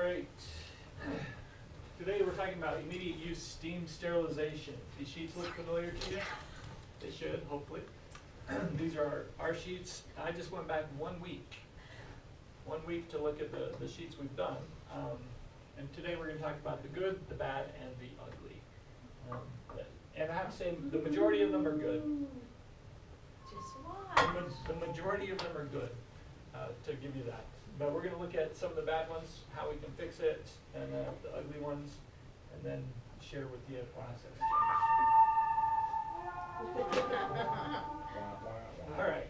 right. Today we're talking about immediate use steam sterilization. These sheets look familiar to you? They should, hopefully. These are our sheets. I just went back 1 week. 1 week to look at the sheets we've done. And today we're going to talk about the good, the bad, and the ugly. And I have to say, the majority of them are good. Just one. The majority of them are good, to give you that. But we're going to look at some of the bad ones, how we can fix it, and the ugly ones, and then share with you a process change. All right.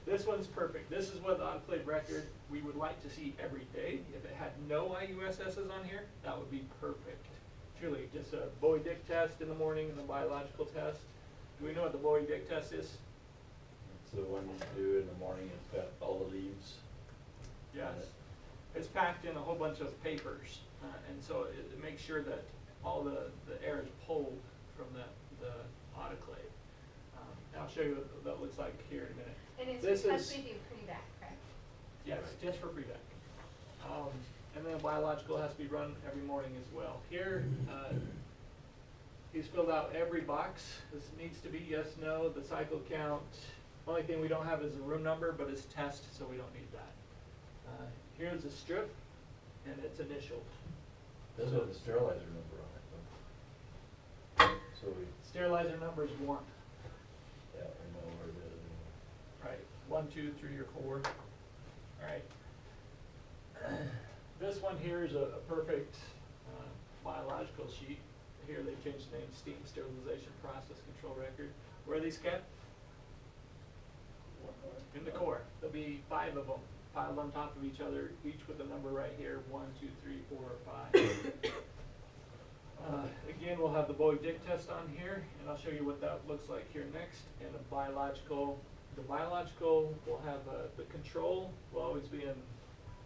This one's perfect. This is what the autoclave record we would like to see every day. If it had no IUSS's on here, that would be perfect. Truly, just a Bowie-Dick test in the morning and a biological test. Do we know what the Bowie-Dick test is? It's the one you do in the morning. It's got all the leaves. Yes. It's packed in a whole bunch of papers, and so it makes sure that all the air is pulled from the autoclave. I'll show you what that looks like here in a minute. And it's This because is- we do pre-vac, correct? Yes, just for pre-vac. And then biological has to be run every morning as well. Here, he's filled out every box. This needs to be yes, no, the cycle count. Only thing we don't have is a room number, but it's test, so we don't need that. Here's a strip, and it's initialed. This is the sterilizer number on it. So we, Sterilizer number is 1. yeah, we know where it is. Right, 1, 2, 3, or 4. All right. This one here is a perfect biological sheet. Here they changed the name steam sterilization process control record. Where are these kept? In the core. There'll be 5 of them piled on top of each other, each with a number right here, 1, 2, 3, 4, or 5. Again, we'll have the Bowie-Dick test on here, and I'll show you what that looks like here next. And a biological, the biological will have the control will always be in,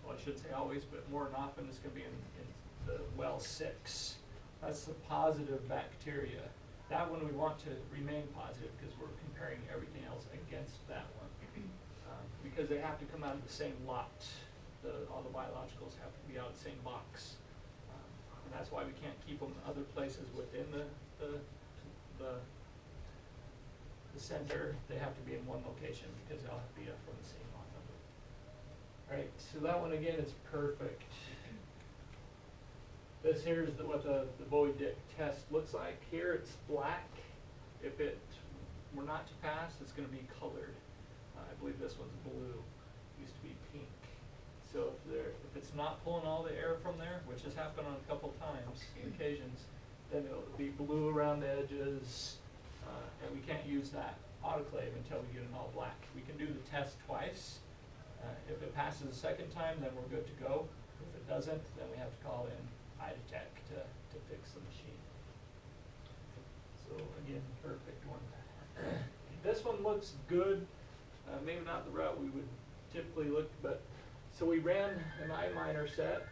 well, I should say always, but more than often it's going to be in the well 6. That's the positive bacteria. That one we want to remain positive because we're comparing everything else against that one. Because they have to come out of the same lot. All the biologicals have to be out of the same box. And that's why we can't keep them other places within the center. They have to be in one location because they'll have to be from the same lot number. All right, so that one again is perfect. This here is what the Bowie-Dick test looks like. Here it's black. If it were not to pass, it's going to be colored. I believe this one's blue. It used to be pink. So if it's not pulling all the air from there, which has happened on a couple times, occasions, then it'll be blue around the edges, and we can't use that autoclave until we get it all black. We can do the test twice. If it passes the second time, then we're good to go. If it doesn't, then we have to call in IDTech to fix the machine. So again, perfect one. This one looks good. Maybe not the route we would typically look, but so we ran an I-miner set.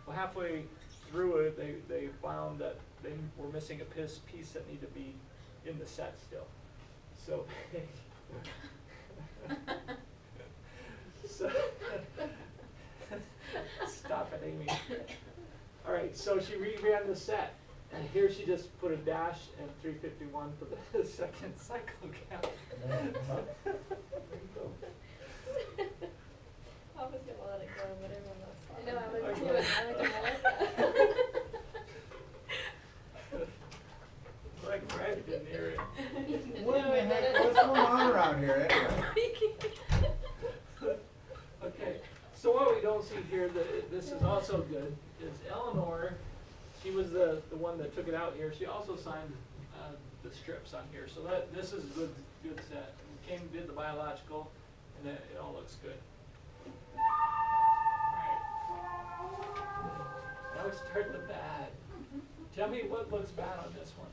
Well, halfway through it, they found that they were missing a piece that needed to be in the set still. So, so stop it, Amy. All right, so she reran the set. And here she just put a dash and 351 for the second cycle count. I was gonna let it go, but everyone else thought. No, I was Okay. too. I like that. Like Brad didn't hear it. What in the heck, what's going on around here anyway? Okay, so what we don't see here, this is also good, is Eleanor, she was the one that took it out here. She also signed the strips on here. So this is a good set. We did the biological, and it all looks good. Alright. Now we start the bad. Tell me what looks bad on this one.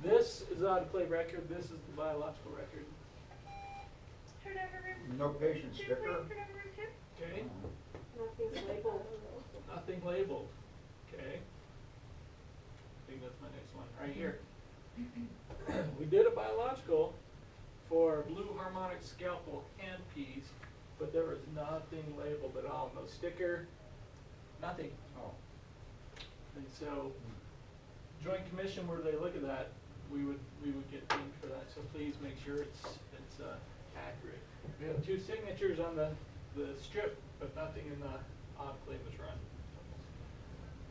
This is the autoclave record. This is the biological record. No patient sticker? Okay. Nothing's labeled. Nothing labeled. Okay. I think that's my next one right here. We did a biological for blue harmonic scalpel handpiece, but there was nothing labeled at all. No sticker, Nothing. Oh. And so, Joint Commission, where they look at that, we would get dinged for that, so please make sure it's accurate. We have 2 signatures on the strip, but nothing in the autoclave was run.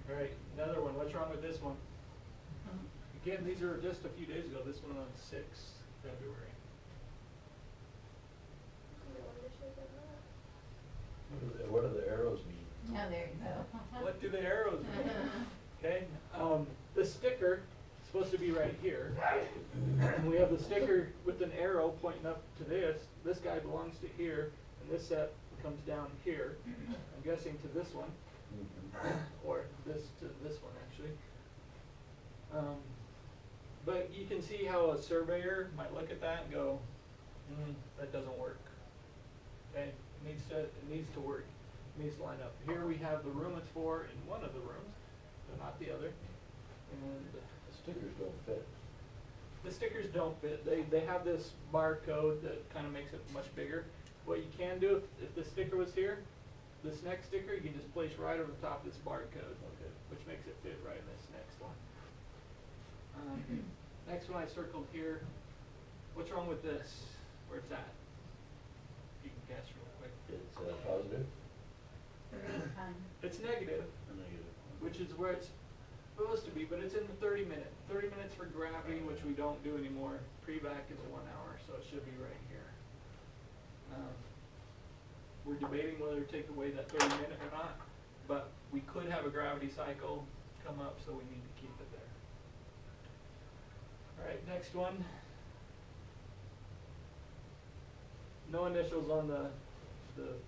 All right, another one, what's wrong with this one? Again, these are just a few days ago, this one on 6th February. What do the arrows mean? No, there you go. What do the arrows mean? Okay, the sticker is supposed to be right here. And we have the sticker with an arrow pointing up to this. This guy belongs to here, and this set comes down here. I'm guessing to this one, or this to this one actually. But you can see how a surveyor might look at that and go, that doesn't work. Okay, it needs to work. It needs to line up. Here we have the room it's for in one of the rooms, but not the other. And The stickers don't fit. the stickers don't fit. They have this barcode that kind of makes it much bigger. What you can do, if the sticker was here, this next sticker you can just place right over the top of this barcode, Okay. which makes it fit right in this next one. Next one I circled here. What's wrong with this? Where it's at? You can guess real quick. It's positive? It's negative, Negative. which is where it's supposed to be, but it's in the 30 minute. 30 minutes for gravity, which we don't do anymore. Pre-vac is 1 hour, so it should be right here. We're debating whether to take away that 30 minute or not, but we could have a gravity cycle come up, so we need to keep it there. All right, next one. No initials on the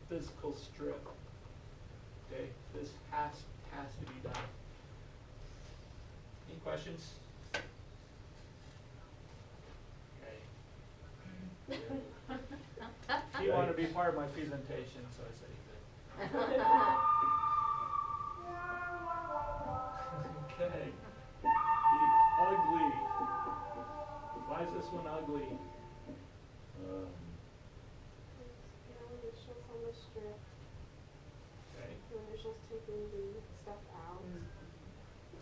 physical strip. Okay, this has to be done. Any questions? Okay. He wanted to be part of my presentation, so I said he could. Okay. The ugly. Why is this one ugly? No initials on the strip, Okay. no initials taking the stuff out.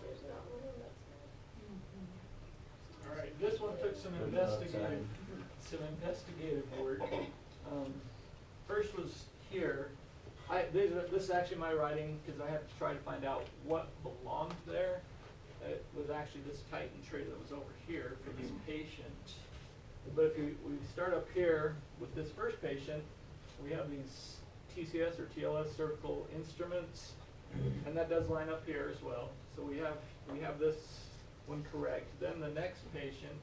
There's not one that's All right, this one took some investigative work. First was here. This is actually my writing because I had to try to find out what belonged there. It was actually this Titan tray that was over here for this patient. But if we start up here with this first patient, we have these TCS or TLS cervical instruments, and that does line up here as well. So we have this one correct. Then the next patient,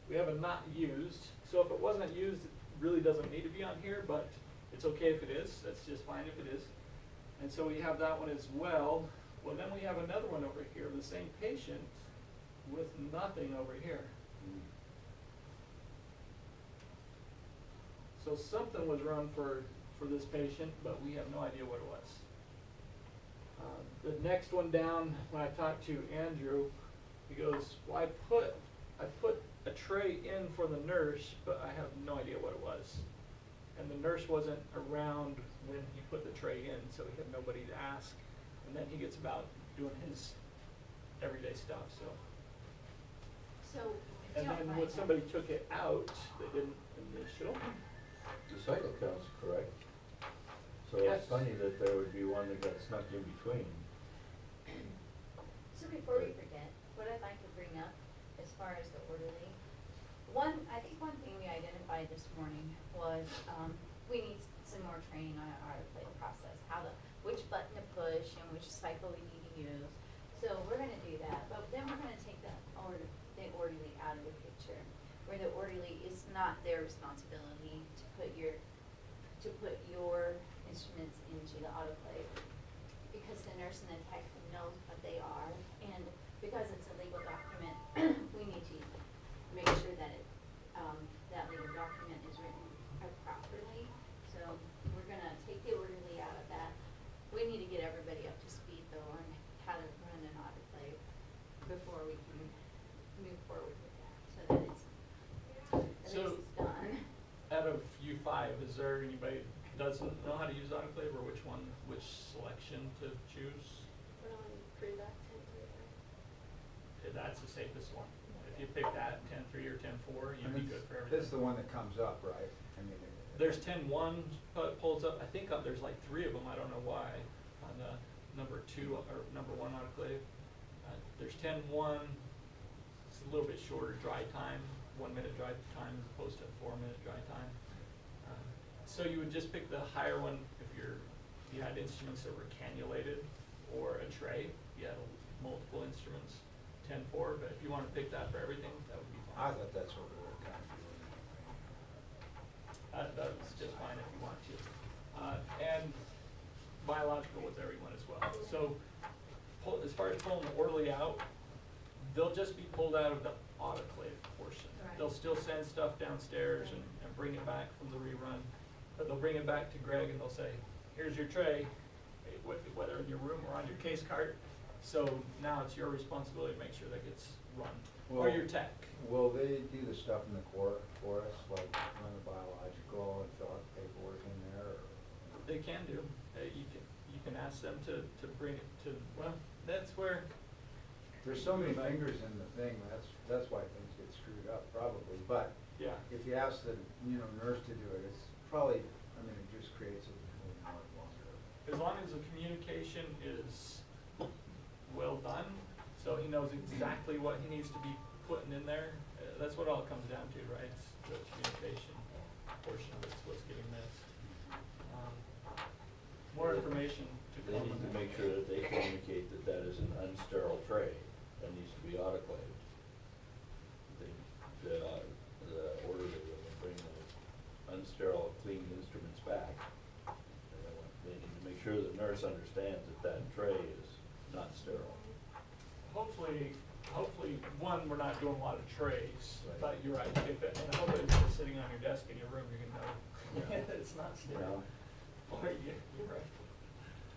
we have a not used. So if it wasn't used, it really doesn't need to be on here, but it's okay if it is. That's just fine if it is. And so we have that one as well. Well, then we have another one over here, the same patient with nothing over here. So something was run for this patient, but we have no idea what it was. The next one down, when I talked to Andrew, he goes, well, I put a tray in for the nurse, but I have no idea what it was. And the nurse wasn't around when he put the tray in, so he had nobody to ask. And then he gets about doing his everyday stuff, so. So, And then when somebody took it out, they didn't initial. The cycle count's correct. So Yes. it's funny that there would be one that got snuck in between. So before we forget, what I'd like to bring up as far as the orderly, I think one thing we identified this morning was, we need some more training on our autoplay process, which button to push and which cycle we need to use. So we're gonna do that, but then we're gonna take the orderly out of the picture, where the orderly is not their responsibility to put your instruments into the autoclave, because the nurse and the tech knows what they are, and because it's a legal document, we need to make sure that that legal document is written properly. So we're gonna take the orderly out of that. We need to get everybody up to speed though on how to run an autoclave before we can move forward with that, so that it's, at So- least it's done. Out of you 5, is there anybody doesn't know how to use autoclave, or which selection to choose? Put on pre-back 10-3. That's the safest one. If you pick that 10-3 or 10-4, you'd And be it's- good for everything. This is the one that comes up, right? I mean, There's 10-1 pulls up. I think there's like 3 of them. I don't know why. On the number 2 or number 1 autoclave, there's 10-1. It's a little bit shorter dry time, 1 minute dry time as opposed to 4 minute dry time. So you would just pick the higher one if you had instruments that were cannulated, or a tray. You had multiple instruments, 10-4. But if you want to pick that for everything, that would be I fine. thought that's what we were kind of doing. That's just fine if you want to. And biological with everyone as well. So as far as pulling the orderly out, they'll just be pulled out of the autoclave portion. Right. They'll still send stuff downstairs and bring it back from the rerun. But they'll bring it back to Greg and they'll say, here's your tray, whether in your room or on your case cart. So now it's your responsibility to make sure that gets run, or your tech. Will they do the stuff in the core for us, like run the biological and fill out paperwork in there? Or? They can do. You can ask them to bring it to, well, that's where. There's so many fingers in the thing, that's why things get screwed up probably, but Yeah. if you ask the, nurse to do it, it's probably, it just creates a little more longer. As long as the communication is well done, so he knows exactly what he needs to be putting in there, that's what it all comes down to, right? It's the communication portion of it's what's getting missed. More information to They come. need to make sure that they communicate that that is an unsterile tray that needs to be autoclaved. The order that will bring the unsterile cleaned instruments back. They need to make sure the nurse understands that that tray is not sterile. Hopefully, one, we're not doing a lot of trays, Right. but you're right. And hopefully it's just sitting on your desk in your room, you can know it's not sterile. Or, yeah, you're right.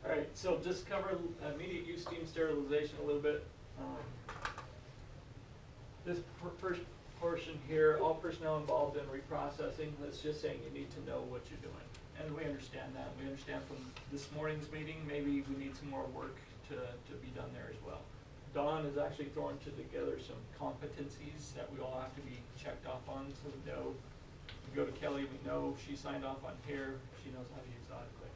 All right, so just cover immediate use steam sterilization a little bit. This first portion here, all personnel involved in reprocessing, that's just saying you need to know what you're doing. And we understand that. We understand from this morning's meeting, maybe we need some more work to be done there as well. Dawn is actually throwing together some competencies that we all have to be checked off on, so we know. We go to Kelly, we know she signed off on here, she knows how to use autoclave.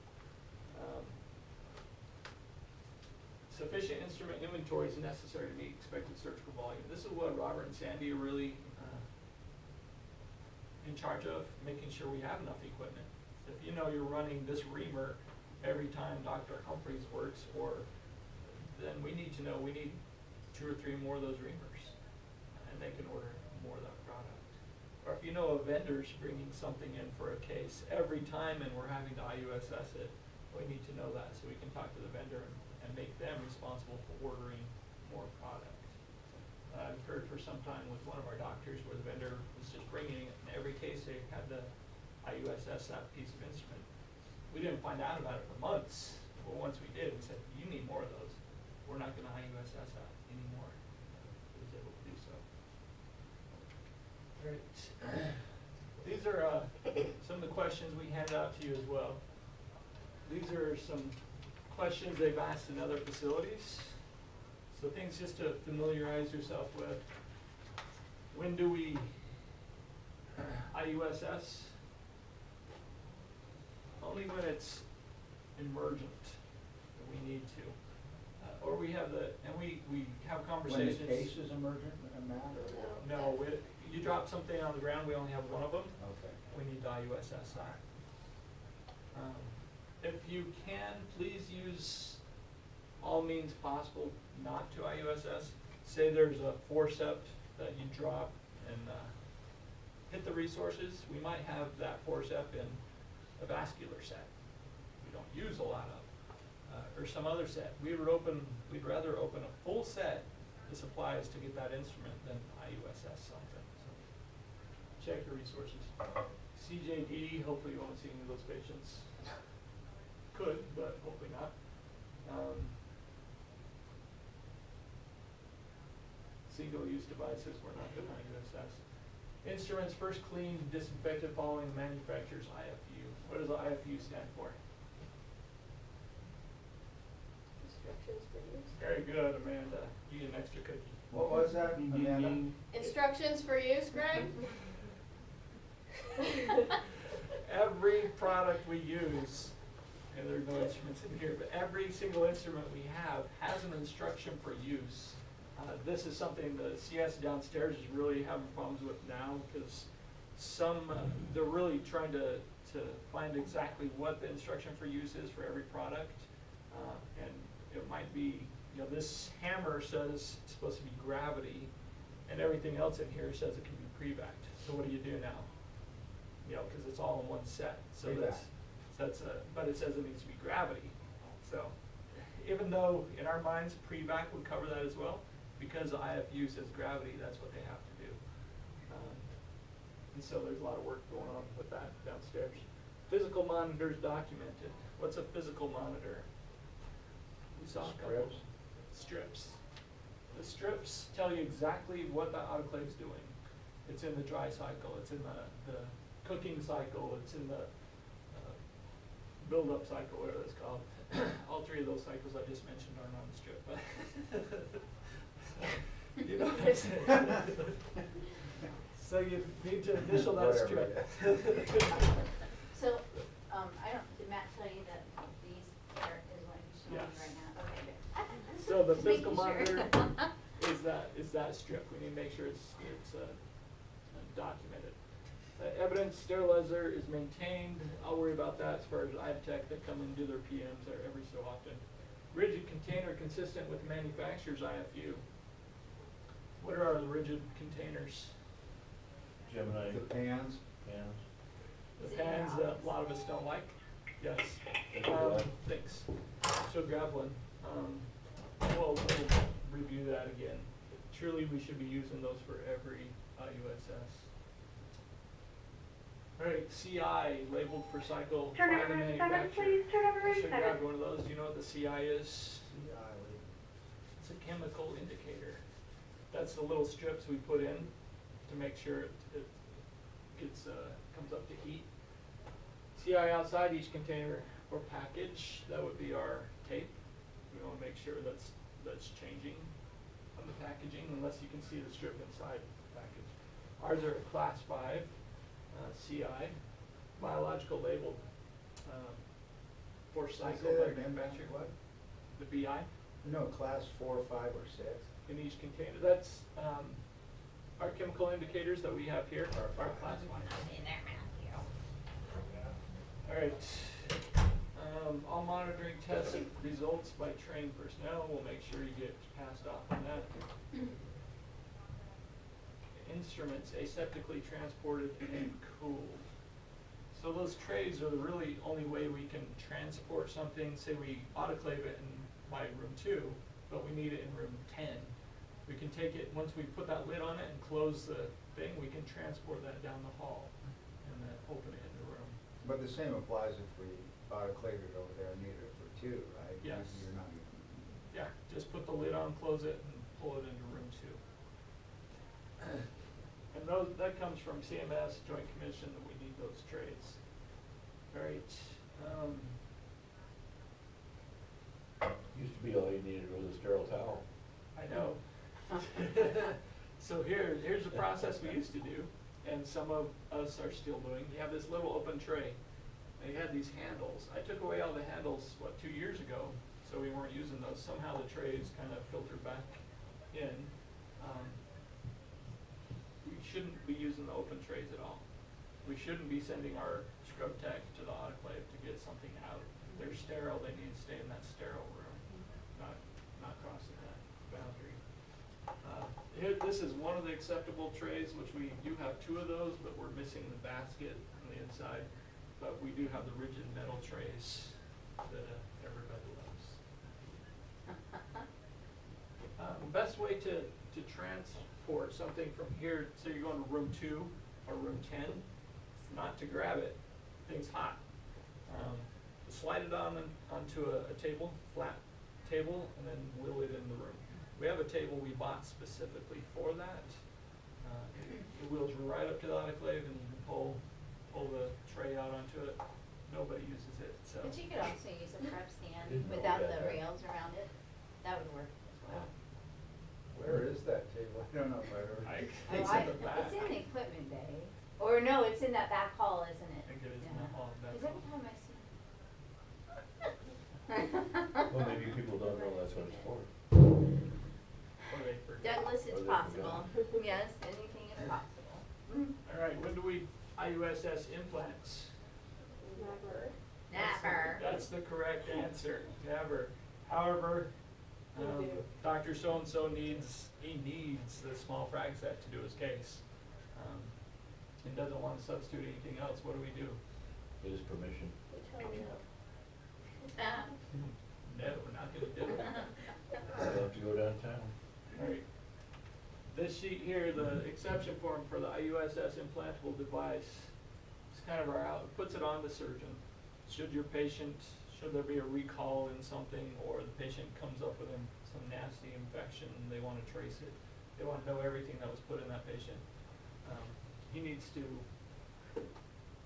Sufficient instrument inventory is necessary to meet expected surgical volume. This is what Robert and Sandy are really in charge of, making sure we have enough equipment. If you know you're running this reamer every time Dr. Humphreys works, then we need to know we need 2 or 3 more of those reamers, and they can order more of that product. Or if you know a vendor's bringing something in for a case every time and we're having to IUSS it, we need to know that so we can talk to the vendor and make them responsible for ordering more product. I've heard for some time with one of our doctors where the vendor was just bringing it, and every case they had to IUSS that piece of instrument. We didn't find out about it for months, but once we did, we said, you need more of those. We're not gonna IUSS that anymore. He was able to do so. All right. These are some of the questions we handed out to you as well. These are some questions they've asked in other facilities. So things just to familiarize yourself with. When do we IUSS? Only when it's emergent that we need to. Or we have we have conversations. When the case is emergent, Matt, or? No, you drop something on the ground, we only have one of them. Okay. We need to IUSS that. If you can, please use all means possible not to IUSS. Say there's a forceps that you drop and hit the resources, we might have that forceps in a vascular set we don't use a lot of, or some other set. We'd rather open a full set of supplies to get that instrument than IUSS something. So check your resources. CJD, hopefully you won't see any of those patients. Could, but hopefully not. Single-use devices, we're not going to IUSS. Instruments first cleaned, disinfected following the manufacturer's IFU. What does the IFU stand for? Instructions for use. Very good, Amanda. You get an extra cookie. What was that, Amanda? Instructions for use, Greg? Every product we use, and there are no instruments in here, but every single instrument we have has an instruction for use. This is something the CS downstairs is really having problems with now, because they're really trying to find exactly what the instruction for use is for every product. And it might be, this hammer says it's supposed to be gravity, and everything else in here says it can be pre-backed. So what do you do now? Because it's all in one set. So but it says it needs to be gravity. So even though in our minds pre-back would cover that as well, because the IFU says gravity, that's what they have to do. And so there's a lot of work going on with that downstairs. Physical monitors documented. What's a physical monitor? We saw a couple. Strips. The strips tell you exactly what the autoclave's doing. It's in the dry cycle, it's in the cooking cycle, it's in the build-up cycle, whatever it's called. All three of those cycles I just mentioned aren't on the strip, but you know what I'm saying. So you need to initial that strip. So, did Matt tell you that these is what he's showing Yes. you right now? Okay, good. So the Just physical making sure. monitor is that strip. We need to make sure it's documented. Evidence sterilizer is maintained. I'll worry about that as far as IVTech that come and do their PMs there every so often. Rigid container consistent with manufacturer's IFU. What are our rigid containers? Gemini. The pans? Pans. The Is it in your pans that office? a lot of us don't like? Yes. Thank you, Brad. Thanks. So grab one. We'll review that again. Truly, we should be using those for every IUSS. All right, CI labeled for cycle Turn by over the room 7, manufacturer. please. Turn over I room should 7. grab one of those. Do you know what the CI is? CI. It's a chemical indicator. That's the little strips we put in to make sure it gets comes up to heat. CI outside each container or package, that would be our tape. We want to make sure that's changing on the packaging, unless you can see the strip inside the package. Ours are a class 5 CI, biological labeled for cycle Say that by again, manufacturer. what? The BI No, class 4, 5, or 6. in each container. That's our chemical indicators that we have here are class 1. In there, Matthew. All right. All monitoring test results by trained personnel. We'll make sure you get passed off on that. Instruments aseptically transported and cooled. So those trays are the really only way we can transport something. Say we autoclave it in my room 2, but we need it in room 10. We can take it, once we put that lid on it and close the thing, we can transport that down the hall and then open it in the room. But the same applies if we autoclave it over there and need it for 2, right? Yes. You're not even. Yeah, just put the lid on, close it, and pull it into room 2. And that comes from CMS, Joint Commission, that we need those trays. All right. Used to be all you needed was a sterile towel. I know. So here's the process we used to do, and some of us are still doing. You have this little open tray, and you had these handles. I took away all the handles, 2 years ago, so we weren't using those. Somehow the trays kind of filtered back in. We shouldn't be using the open trays at all. We shouldn't be sending our scrub tech to the autoclave to get something out. They're sterile, they need to stay in that sterile room, not crossing that boundary. Here, this is one of the acceptable trays, which we do have 2 of those, but we're missing the basket on the inside. But we do have the rigid metal trays that everybody loves. Best way to transport something from here, so you're going to room 2 or room 10, not to grab it, thing's hot. Slide it onto a table, flat table, and then wheel it in the room. We have a table we bought specifically for that. It wheels right up to the autoclave, and you can pull the tray out onto it. nobody uses it, so. But you could also use a prep stand Didn't know without we had the that. rails around it. That would work as well. Where is that table? I don't know if I've ever. It's in the back. It's in the equipment bay. Or no, it's in that back hall, isn't it? I think it is in Yeah. the hall, that's 'Cause every all. time I see. Well, maybe people don't know that's what it's for. Or they forget. Douglas, Or it's they possible. forgot. Yes, anything is possible. Mm. All right, when do we IUSS implants? Never. Never. That's the correct answer, never. However, We do. Dr. So-and-so needs the small frag set to do his case. And doesn't want to substitute anything else, what do we do? Get his permission. We tell them no. No, we're not gonna do it. They'll have to go downtown. Alright. This sheet here, the exception form for the IUSS implantable device, it's kind of our out, puts it on the surgeon. Should there be a recall in something, or the patient comes up with some nasty infection, and they wanna trace it, they wanna know everything that was put in that patient. He needs to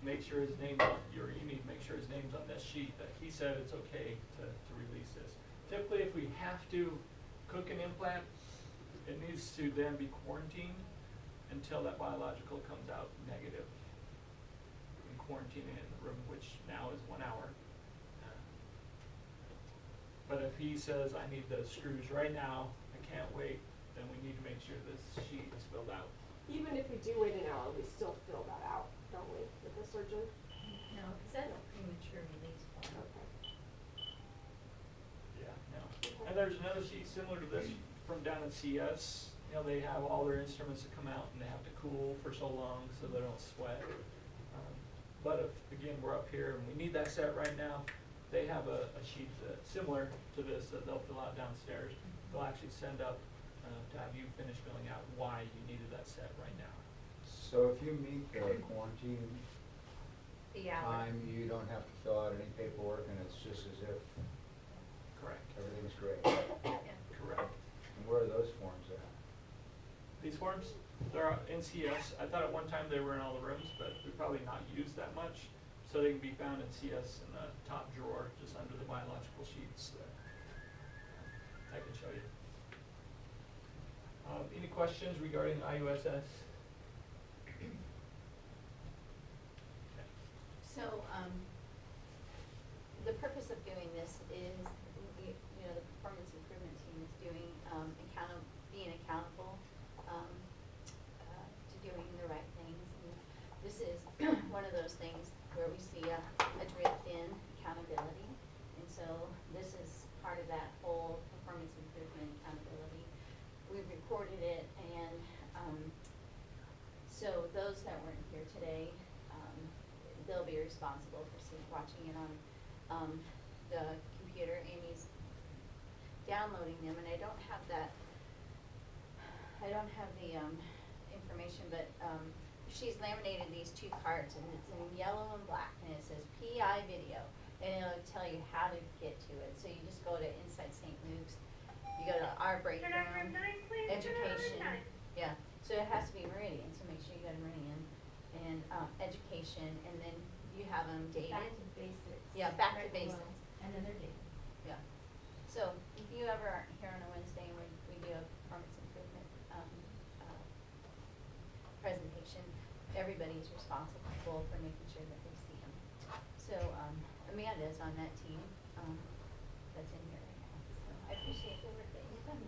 make sure his name's on, you need to make sure his name's on this sheet, that he said it's okay to release this. Typically, if we have to cook an implant, it needs to then be quarantined until that biological comes out negative. And quarantine it in the room, which now is 1 hour. But if he says, I need those screws right now, I can't wait, then we need to make sure this sheet is filled out. Even if we do wait an hour, we still fill that out, don't we, with the surgeon? No, cause that's a premature release form. Okay. Yeah, no. And there's another sheet similar to this from down at CS. You know, they have all their instruments that come out and they have to cool for so long so they don't sweat. But if, again, we're up here and we need that set right now, they have a sheet that's similar to this that they'll fill out downstairs. They'll actually send up to have you finish filling out why you needed that set right now. So if you meet the quarantine The hour. time, you don't have to fill out any paperwork, and it's just as if Correct. everything's great. Yeah. Correct. And where are those forms at? These forms, they're in CS. I thought at one time they were in all the rooms, but we probably not used that much. So they can be found in CS in the top drawer, just under the biological sheets there. I can show you. Any questions regarding IUSS? Okay. So, the purpose of doing this is, you know, the performance improvement team is doing, being accountable, to doing the right things. And this is one of those things where we see a drift in accountability. And so this is part of that whole performance improvement accountability. We've recorded it, and, so those that weren't here today, they'll be responsible for watching it on, the computer. Amy's downloading them, and I don't have the, information, but, she's laminated these 2 cards, and it's in yellow and black, and it says PI video, and it'll tell you how to get to it. So you just go to Inside St. Luke's, you go to our breakdown, education, yeah, so it has to be Meridian, so make sure you go to Meridian, and, education, and then you have them dated. Back to basics. Yeah, back to Right below. basics. And then they're dated. Yeah, so if you ever aren't here on a Wednesday and we do a performance improvement, presentation, everybody's responsible for making sure that they see them. So, Amanda's on that team, that's in here right now, so I appreciate the work that you've done.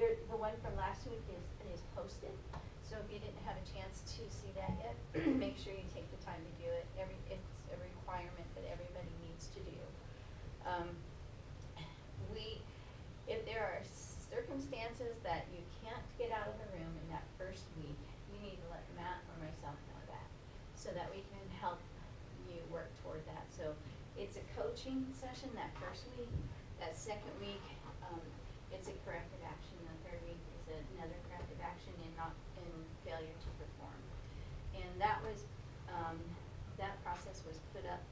The one from last week is posted, so if you didn't have a chance to see that yet, make sure you take the time to do it. It's a requirement that everybody needs to do. If there are circumstances that you can't get out of the room in that first week, you need to let Matt or myself know that, so that we can help you work toward that. So it's a coaching session that first week. That second week, it's a corrective action. The third week is another corrective action in failure to perform. And that was, that process was put up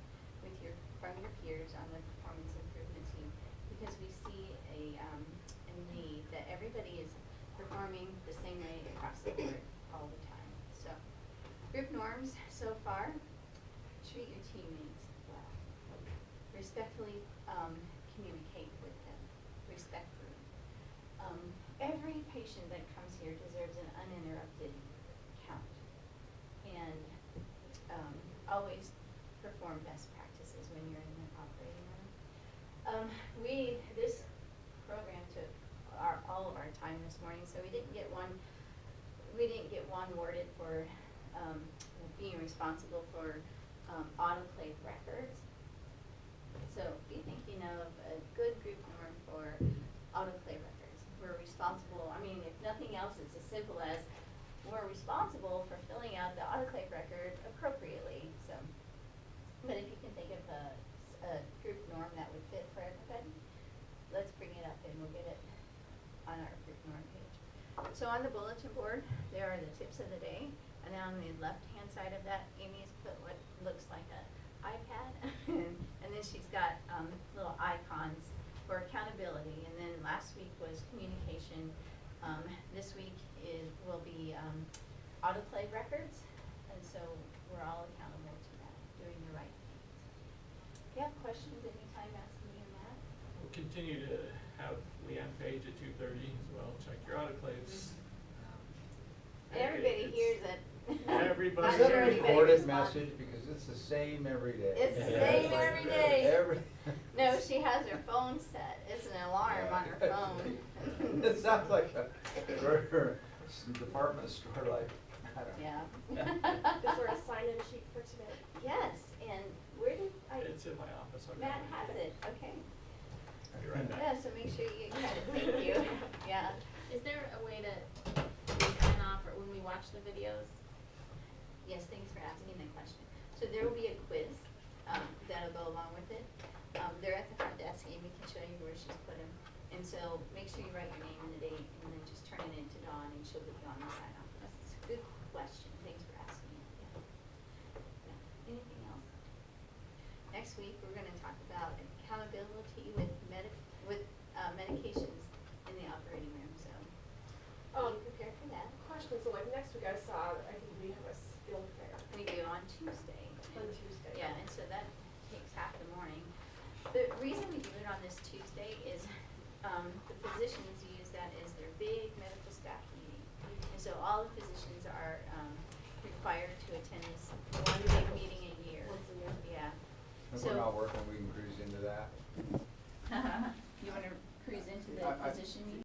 from your peers on the performance improvement team, because we see a need that everybody is performing the same way across the board all the time. So, group norms so far, treat your teammates well. Respectfully, communicate with them, respectfully. Every patient that comes here deserves an uninterrupted count. And, always perform best practices when you're in the operating room. This program took all of our time this morning, so we didn't get one worded for, being responsible for, autoclave records. So be thinking of a good group norm for autoclave records. We're responsible, I mean, if nothing else, it's as simple as we're responsible for filling out the autoclave record appropriately, so. But if you can think of a group norm that would fit for everybody, let's bring it up and we'll get it on our group norm page. So on the bulletin board, there are the tips of the day, and then on the left-hand side of that, Amy has put what looks like an iPad, and then she's got little icons for accountability, and then last week was communication. This week will be autoclave records, and so we're all accountable to that, doing the right things. If you have questions anytime, ask me on that. We'll continue to have Leanne Page at 2:30 as well, check your autoclaves. Everybody hears it. Everybody. Not Is that sure a anybody recorded responds. message, because it's the same every day. It's the Yeah, same it's like every day. Every. No, she has her phone set. It's an alarm on her phone. It sounds like a department store, like, I don't know. Yeah. Is there a sign-in sheet for today? Yes, and where did It's in my office. I'll get Matt it. has it, okay. I'll be right back. Yeah, so make sure you get credit, thank you. Yeah. Is there a way to sign off or when we watch the videos? Yes, thanks for asking that question. So there will be a quiz, that'll go along with it. They're at the front desk, Amy can show you where she's put them. And so make sure you write your name and the date, and then just turn it in to Dawn, and she'll get you on the sign off. That's a good question, thanks for asking it, yeah. Yeah. Anything else? Next week, we're gonna talk about accountability with medications in the operating room, so be prepared for that. Question, so like next week I saw, I think we have a skill fair We do on Tuesday. on Tuesday. Yeah, and so that takes half the morning. The reason we do it on this Tuesday is, the physicians use that as their big medical staff meeting. And so all the physicians are, required to attend this one big meeting a year. Once a year. Yeah. If So- we're not working, we can cruise into that. You wanna cruise into the I- physician meeting?